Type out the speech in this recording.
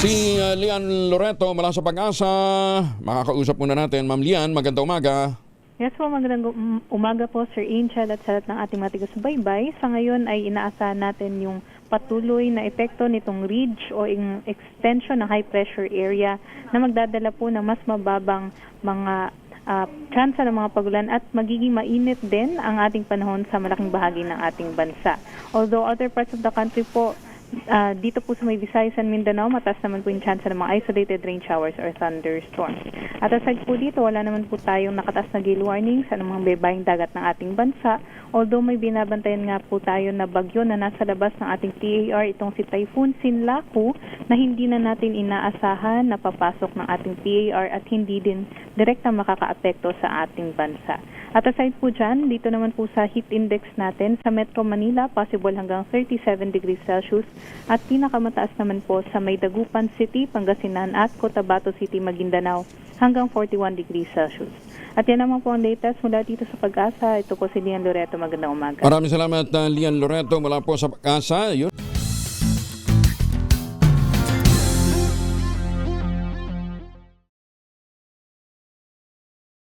Si Lian Loreto mula sa Pag-asa. Makakausap muna natin. Ma'am Lian, magandang umaga. Yes po, magandang umaga po Sir Angel at sa lahat ng ating matigas-subaybay. Sa ngayon ay inaasahan natin yung patuloy na epekto nitong ridge o extension ng high pressure area na magdadala po ng mas mababang mga tsansa ng mga pagulan at magiging mainit din ang ating panahon sa malaking bahagi ng ating bansa. Although other parts of the country po, dito po sa may Visayas and Mindanao, mataas naman po yung chance ng mga isolated rain showers or thunderstorms. At aside po dito, wala naman po tayong nakataas na gale warning sa mga baybaying dagat ng ating bansa. Although may binabantayan nga po tayo na bagyo na nasa labas ng ating PAR, itong si Typhoon Sinlaku, na hindi na natin inaasahan na papasok ng ating PAR at hindi din direkta makakaapekto sa ating bansa. At aside po dyan, dito naman po sa heat index natin, sa Metro Manila, possible hanggang 37 degrees Celsius at pinakamataas naman po sa Maydagupan City, Pangasinan at Cotabato City, Maguindanao hanggang 41 degrees Celsius. At yan naman po ang latest mula dito sa Pag-asa. Ito po si Lian Loreto. Magandang umaga. Maraming salamat, Lian Loreto mula po sa Pag-asa. Yun.